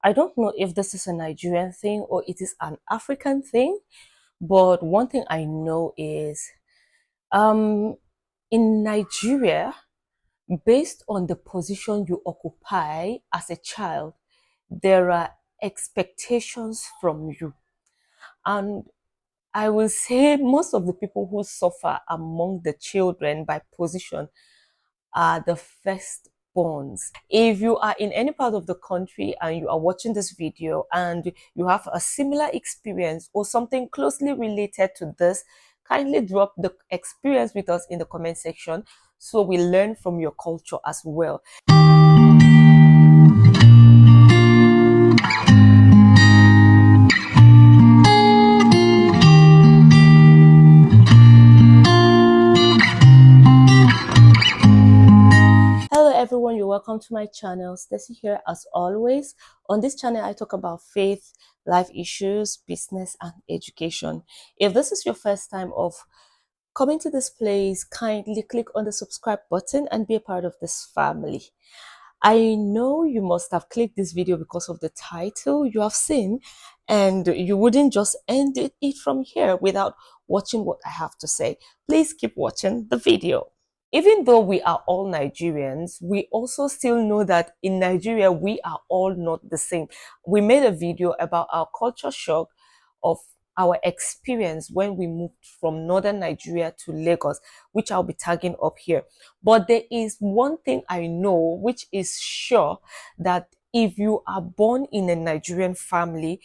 I don't know if this is a Nigerian thing or it is an African thing, but one thing I know is um, in Nigeria, based on the position you occupy as a child, there are expectations from you. And I will say most of the people who suffer among the children by position are the firstborns. If you are in any part of the country and you are watching this video and you have a similar experience or something closely related to this, kindly drop the experience with us in the comment section so we learn from your culture as well. Hello everyone, you're welcome to my channel. Stacy here as always. On this channel I talk about faith, life issues, business and education. If this is your first time of coming to this place, kindly click on the subscribe button and be a part of this family. I know you must have clicked this video because of the title you have seen, and you wouldn't just end it from here without watching what I have to say. Please keep watching the video. Even though we are all Nigerians, we also still know that in Nigeria, we are all not the same. We made a video about our culture shock of our experience when we moved from northern Nigeria to Lagos, which I'll be tagging up here. But there is one thing I know, which is sure, that if you are born in a Nigerian family,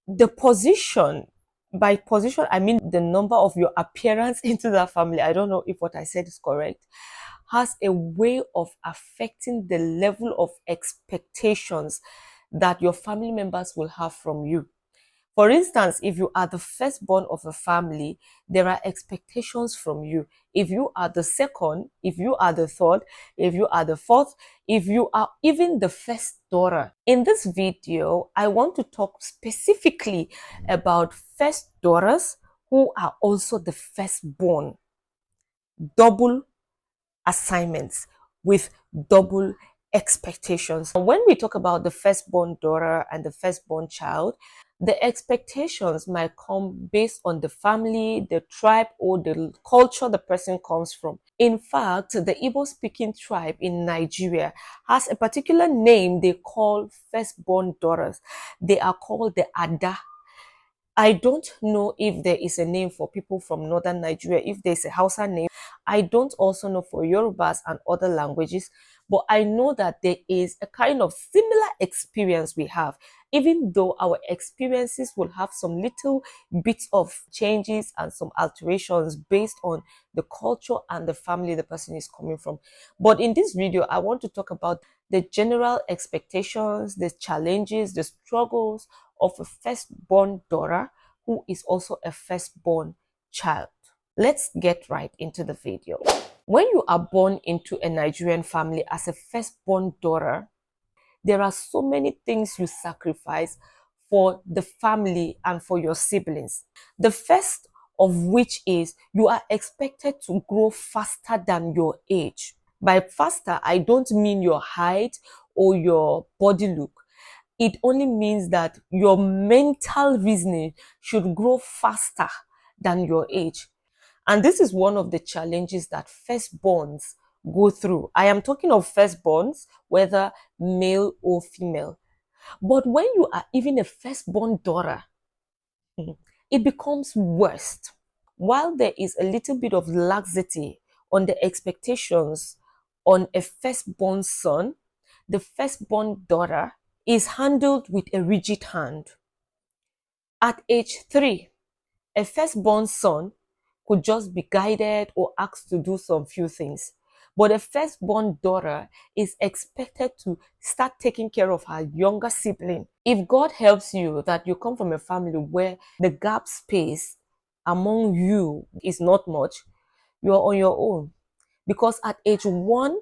the position, by position I mean the number of your appearance into that family, I don't know if what I said is correct, has a way of affecting the level of expectations that your family members will have from you. For instance, if you are the firstborn of a family, there are expectations from you. If you are the second, if you are the third, if you are the fourth, if you are even the first daughter. In this video, I want to talk specifically about first daughters who are also the firstborn. Double assignments with double expectations. When we talk about the firstborn daughter and the firstborn child, the expectations might come based on the family, the tribe, or the culture the person comes from. In fact, the Igbo-speaking tribe in Nigeria has a particular name they call firstborn daughters. They are called the Ada. I don't know if there is a name for people from northern Nigeria, if there's a Hausa name. I don't also know for Yorubas and other languages, but I know that there is a kind of similar experience we have, even though our experiences will have some little bits of changes and some alterations based on the culture and the family the person is coming from. But in this video, I want to talk about the general expectations, the challenges, the struggles of a firstborn daughter who is also a firstborn child. Let's get right into the video. When you are born into a Nigerian family as a firstborn daughter, there are so many things you sacrifice for the family and for your siblings. The first of which is you are expected to grow faster than your age. By faster, I don't mean your height or your body look. It only means that your mental reasoning should grow faster than your age. And this is one of the challenges that firstborns go through. I am talking of firstborns, whether male or female. But when you are even a firstborn daughter, it becomes worse. While there is a little bit of laxity on the expectations on a firstborn son, the firstborn daughter is handled with a rigid hand. At age 3, a firstborn son could just be guided or asked to do some few things. But a firstborn daughter is expected to start taking care of her younger sibling. If God helps you that you come from a family where the gap space among you is not much, you are on your own. Because at age 1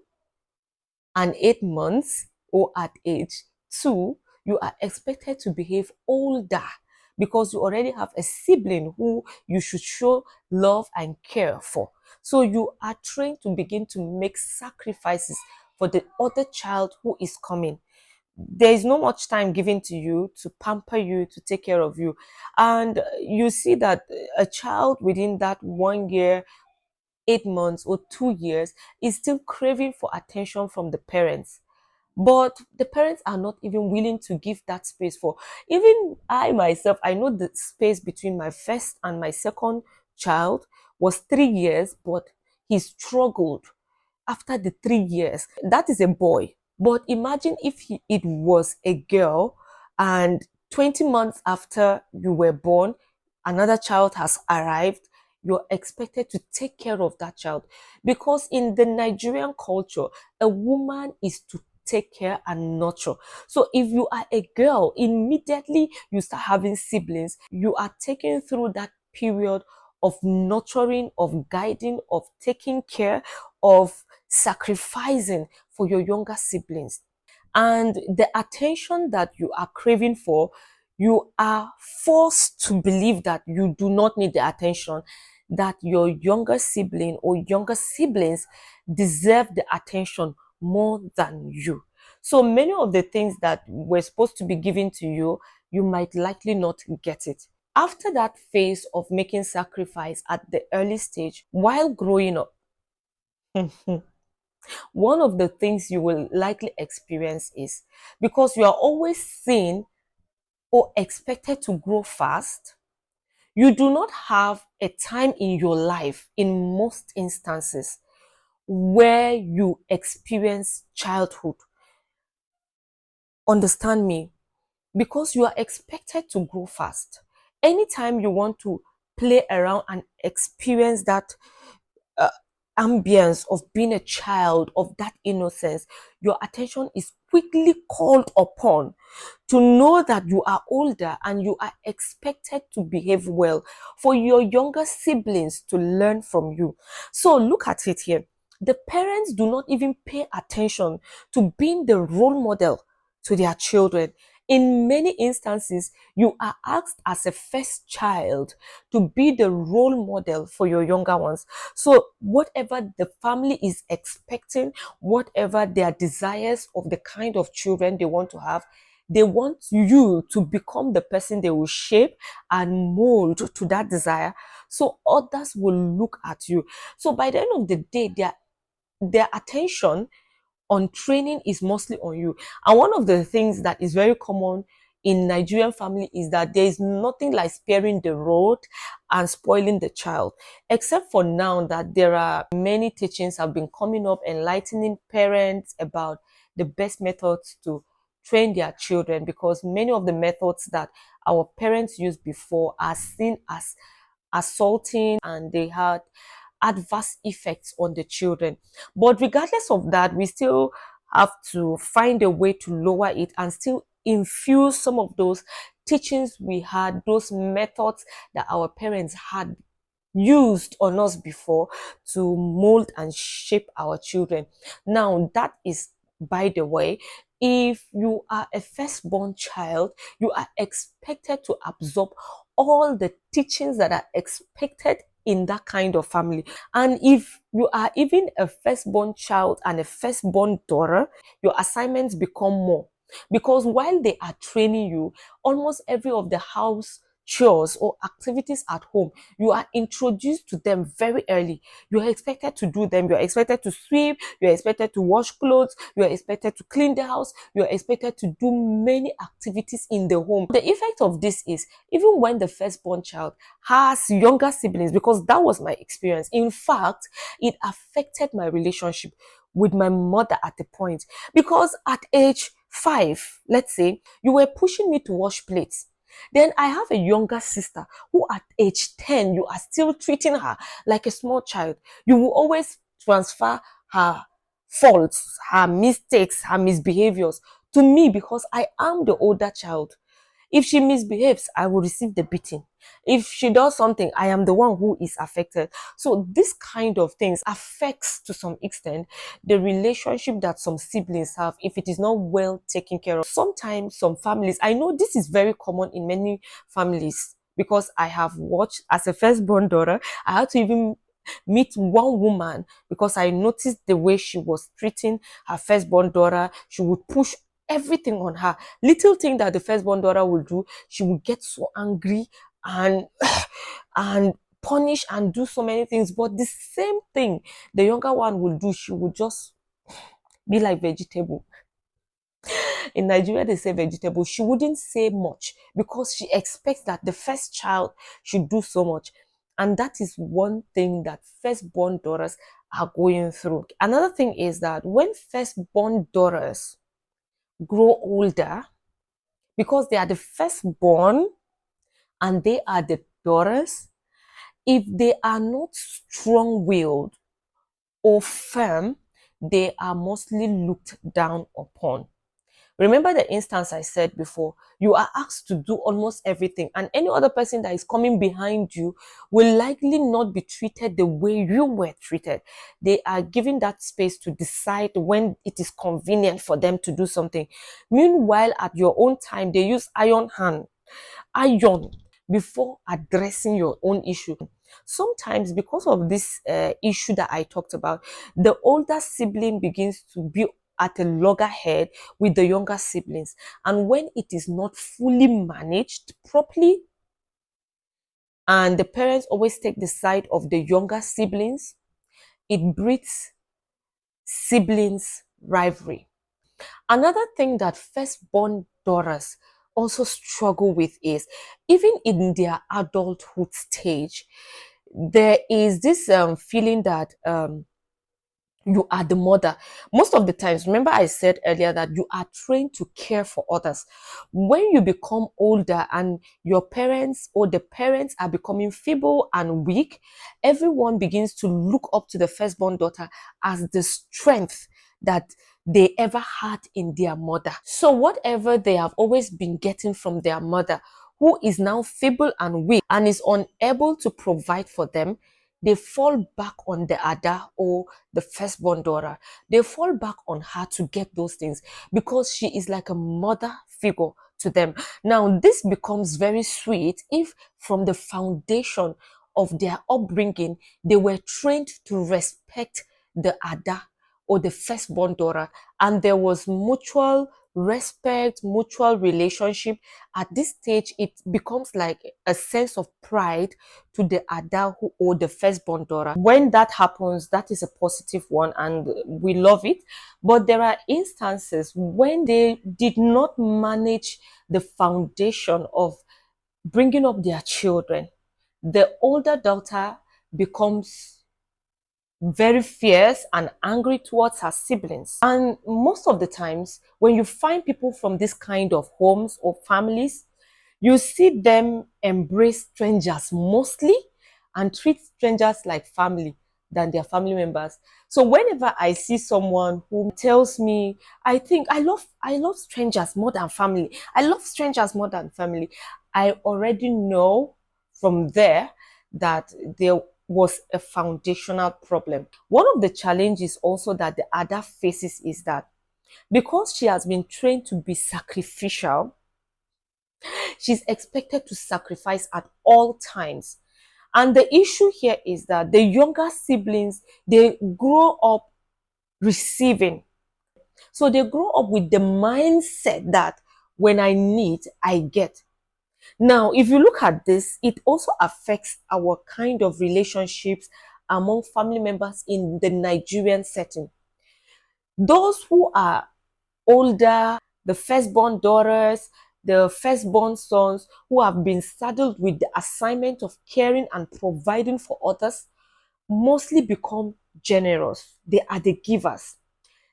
and 8 months or at age 2, you are expected to behave older because you already have a sibling who you should show love and care for. So you are trained to begin to make sacrifices for the other child who is coming. there is not much time given to you to pamper you, to take care of you. And you see that a child within that 1 year, 8 months, or 2 years is still craving for attention from the parents. But the parents are not even willing to give that space for. Even I myself, I know the space between my first and my second child was 3 years, but he struggled after the 3 years. That is a boy. But imagine if it was a girl, and 20 months after you were born, another child has arrived. You're expected to take care of that child. Because in the Nigerian culture, a woman is to take care and nurture. So if you are a girl, immediately you start having siblings, you are taken through that period of nurturing, of guiding, of taking care, of sacrificing for your younger siblings. And the attention that you are craving for, you are forced to believe that you do not need the attention, that your younger sibling or younger siblings deserve the attention more than you. So many of the things that were supposed to be given to you, you might likely not get it. After that phase of making sacrifice at the early stage, while growing up, one of the things you will likely experience is, because you are always seen or expected to grow fast, you do not have a time in your life, in most instances, where you experience childhood. Understand me? Because you are expected to grow fast. Anytime you want to play around and experience that uh, ambience of being a child, of that innocence, your attention is quickly called upon to know that you are older and you are expected to behave well, for your younger siblings to learn from you. So look at it here. The parents do not even pay attention to being the role model to their children. In many instances, you are asked as a first child to be the role model for your younger ones. So whatever the family is expecting, whatever their desires of the kind of children they want to have, they want you to become the person they will shape and mold to that desire. So others will look at you. So by the end of the day, their attention on training is mostly on you. And one of the things that is very common in Nigerian family is that there is nothing like sparing the road and spoiling the child. Except for now that there are many teachings have been coming up enlightening parents about the best methods to train their children, because many of the methods that our parents used before are seen as assaulting, and they had adverse effects on the children. But regardless of that, we still have to find a way to lower it and still infuse some of those teachings we had, those methods that our parents had used on us before, to mold and shape our children. Now, that is, by the way, if you are a firstborn child, you are expected to absorb all the teachings that are expected in that kind of family. And if you are even a firstborn child and a firstborn daughter, your assignments become more. Because while they are training you, almost every of the house chores or activities at home, you are introduced to them very early. You are expected to do them. You are expected to sweep. You are expected to wash clothes. You are expected to clean the house. You are expected to do many activities in the home. The effect of this is, even when the firstborn child has younger siblings, because that was my experience. In fact, it affected my relationship with my mother at the point, because at age 5, let's say, you were pushing me to wash plates. Then I have a younger sister who at age 10, you are still treating her like a small child. You will always transfer her faults, her mistakes, her misbehaviors to me, because I am the older child. If she misbehaves, I will receive the beating. If she does something, I am the one who is affected. So this kind of things affects, to some extent, the relationship that some siblings have if it is not well taken care of. Sometimes some families, I know this is very common in many families, because I have watched, as a firstborn daughter, I had to even meet one woman because I noticed the way she was treating her firstborn daughter. She would push everything on her. Little thing that the firstborn daughter will do, she will get so angry and and punish and do so many things. But the same thing the younger one will do, she will just be like vegetable. In Nigeria, they say vegetable. She wouldn't say much because she expects that the first child should do so much. And that is one thing that firstborn daughters are going through. Another thing is that when firstborn daughters grow older, because they are the firstborn and they are the daughters, if they are not strong-willed or firm, they are mostly looked down upon. Remember the instance I said before, you are asked to do almost everything, and any other person that is coming behind you will likely not be treated the way you were treated. They are given that space to decide when it is convenient for them to do something. Meanwhile, at your own time, they use iron before addressing your own issue. Sometimes, because of this issue that I talked about, the older sibling begins to be at a loggerhead with the younger siblings. And when it is not fully managed properly, and the parents always take the side of the younger siblings, it breeds siblings rivalry. Another thing that firstborn daughters also struggle with is, even in their adulthood stage, there is this feeling that you are the mother. Most of the times, remember I said earlier that you are trained to care for others. When you become older and your parents or the parents are becoming feeble and weak, everyone begins to look up to the firstborn daughter as the strength that they ever had in their mother. So whatever they have always been getting from their mother, who is now feeble and weak and is unable to provide for them, they fall back on the Ada or the firstborn daughter. They fall back on her to get those things because she is like a mother figure to them. Now, this becomes very sweet if from the foundation of their upbringing, they were trained to respect the Ada or the firstborn daughter, and there was mutual respect, mutual relationship. At this stage, it becomes like a sense of pride to the Ada or the firstborn daughter. When that happens, that is a positive one and we love it. But there are instances when they did not manage the foundation of bringing up their children. The older daughter becomes very fierce and angry towards her siblings. And most of the times, when you find people from this kind of homes or families, you see them embrace strangers mostly and treat strangers like family than their family members. So whenever I see someone who tells me, I love strangers more than family. I love strangers more than family. I already know from there that there was a foundational problem. One of the challenges also that the Ada faces is that because she has been trained to be sacrificial, she's expected to sacrifice at all times. And the issue here is that the younger siblings, they grow up receiving. So they grow up with the mindset that when I need, I get. Now, if you look at this, it also affects our kind of relationships among family members in the Nigerian setting. Those who are older, the firstborn daughters, the firstborn sons who have been saddled with the assignment of caring and providing for others, mostly become generous. They are the givers.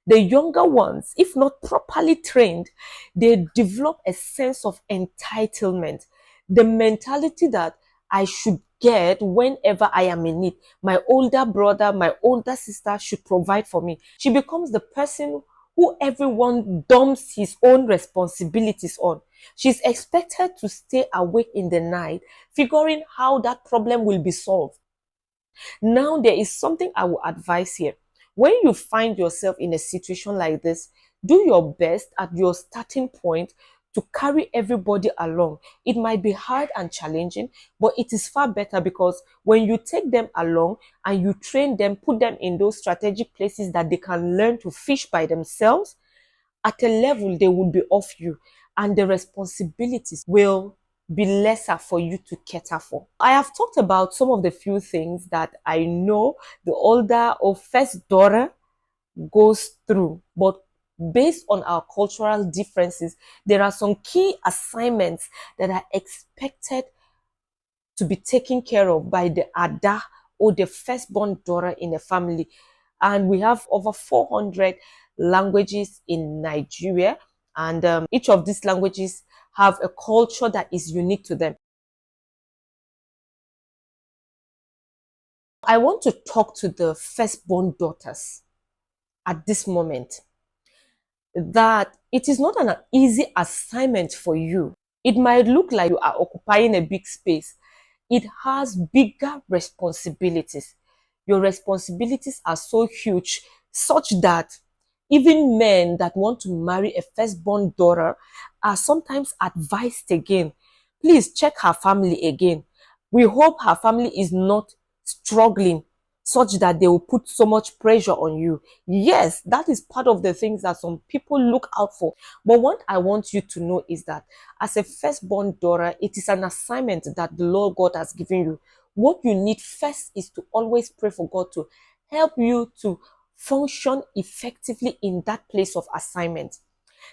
The younger ones, if not properly trained, they develop a sense of entitlement, the mentality that I should get whenever I am in need. My older brother, my older sister should provide for me. She becomes the person who everyone dumps his own responsibilities on. She's expected to stay awake in the night, figuring how that problem will be solved. Now, there is something I will advise here. When you find yourself in a situation like this, do your best at your starting point to carry everybody along. It might be hard and challenging, but it is far better because when you take them along and you train them, put them in those strategic places that they can learn to fish by themselves, at a level they will be off you, and the responsibilities will be lesser for you to cater for. I have talked about some of the few things that I know the older or first daughter goes through, but based on our cultural differences, there are some key assignments that are expected to be taken care of by the Ada or the firstborn daughter in the family. And we have over 400 languages in Nigeria, and each of these languages have a culture that is unique to them. I want to talk to the firstborn daughters at this moment that it is not an easy assignment for you. It might look like you are occupying a big space. It has bigger responsibilities. Your responsibilities are so huge, such that even men that want to marry a firstborn daughter are sometimes advised again. Please check her family again. We hope her family is not struggling such that they will put so much pressure on you. Yes, that is part of the things that some people look out for. But what I want you to know is that as a firstborn daughter, it is an assignment that the Lord God has given you. What you need first is to always pray for God to help you to function effectively in that place of assignment.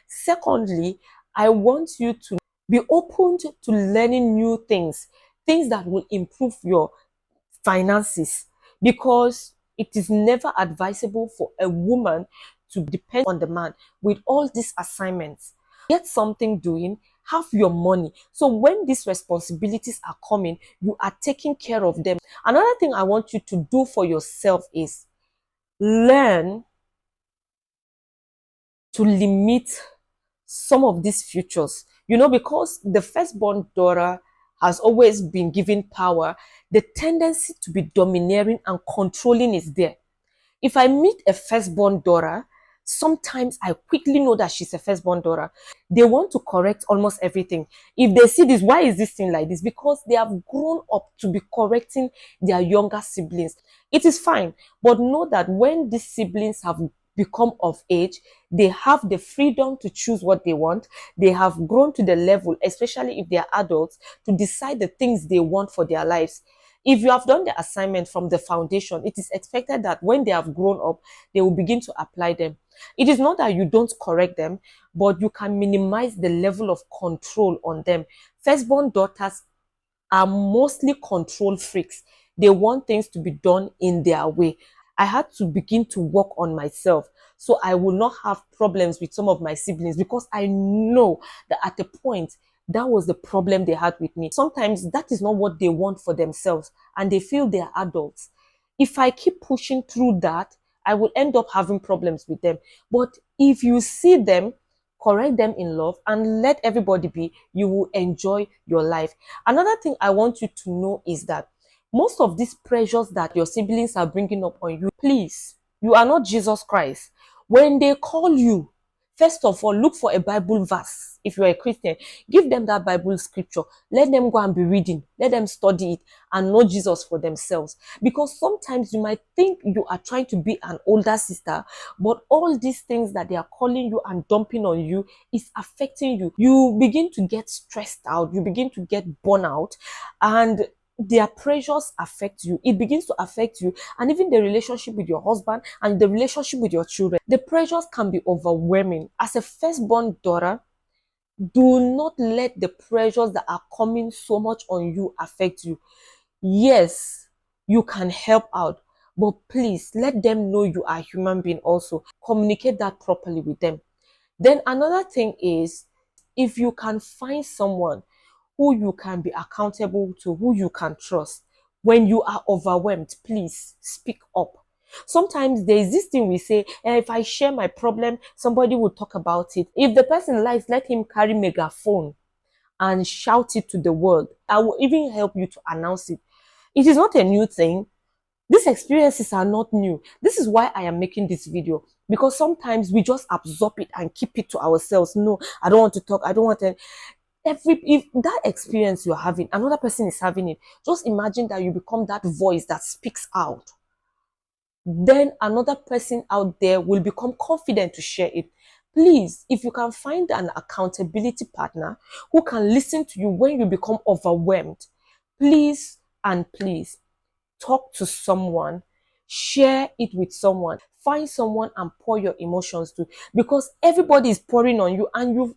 Secondly, I want you to be open to learning new things, things that will improve your finances, because it is never advisable for a woman to depend on the man with all these assignments. Get something doing, have your money. So when these responsibilities are coming, you are taking care of them. Another thing I want you to do for yourself is learn to limit some of these futures. You know, because the firstborn daughter has always been given power, the tendency to be domineering and controlling is there. If I meet a firstborn daughter, sometimes I quickly know that she's a firstborn daughter. They want to correct almost everything. If they see this, why is this thing like this? Because they have grown up to be correcting their younger siblings. It is fine, but know that when these siblings have become of age, they have the freedom to choose what they want. They have grown to the level, especially if they are adults, to decide the things they want for their lives. If you have done the assignment from the foundation, it is expected that when they have grown up, they will begin to apply them. It is not that you don't correct them, but you can minimize the level of control on them. Firstborn daughters are mostly control freaks. They want things to be done in their way. I had to begin to work on myself so I will not have problems with some of my siblings, because I know that at a point that was the problem they had with me. Sometimes that is not what they want for themselves, and they feel they are adults. If I keep pushing through that, I will end up having problems with them. But if you see them, correct them in love, and let everybody be, you will enjoy your life. Another thing I want you to know is that most of these pressures that your siblings are bringing up on you, please, you are not Jesus Christ. When they call you, first of all, look for a Bible verse. If you're a Christian, give them that Bible scripture. Let them go and be reading. Let them study it and know Jesus for themselves. Because sometimes you might think you are trying to be an older sister, but all these things that they are calling you and dumping on you is affecting you. You begin to get stressed out. You begin to get burnout, and their pressures affect you. It begins to affect you, and even the relationship with your husband and the relationship with your children. The pressures can be overwhelming. As a firstborn daughter, do not let the pressures that are coming so much on you affect you. Yes, you can help out, but please let them know you are a human being also. Communicate that properly with them. Then another thing is, if you can find someone who you can be accountable to, who you can trust, when you are overwhelmed, please speak up. Sometimes there is this thing we say, if I share my problem, somebody will talk about it. If the person likes, let him carry megaphone and shout it to the world. I will even help you to announce it. It is not a new thing. These experiences are not new. This is why I am making this video, because sometimes we just absorb it and keep it to ourselves. No, I don't want to talk. I don't want to. If that experience you're having, another person is having it, just imagine that you become that voice that speaks out. Then another person out there will become confident to share it. Please, if you can find an accountability partner who can listen to you when you become overwhelmed, please and please talk to someone, share it with someone, find someone and pour your emotions to, because everybody is pouring on you, and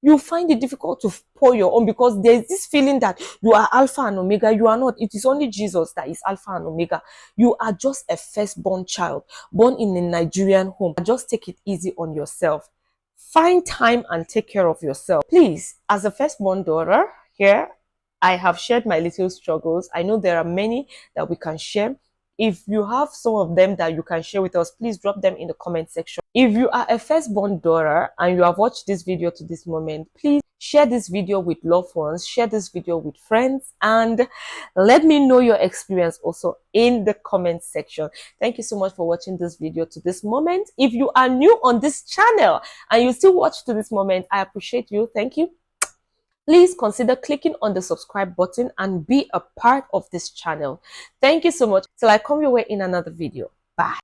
you find it difficult to pour your own, because there's this feeling that you are Alpha and Omega. You are not. It is only Jesus that is Alpha and Omega. You are just a firstborn child born in a Nigerian home. Just take it easy on yourself. Find time and take care of yourself. Please, as a firstborn daughter here, I have shared my little struggles. I know there are many that we can share. If you have some of them that you can share with us, please drop them in the comment section. If you are a firstborn daughter and you have watched this video to this moment, please share this video with loved ones, share this video with friends, and let me know your experience also in the comment section. Thank you so much for watching this video to this moment. If you are new on this channel and you still watch to this moment, I appreciate you. Thank you. Please consider clicking on the subscribe button and be a part of this channel. Thank you so much. Till I come your way in another video. Bye.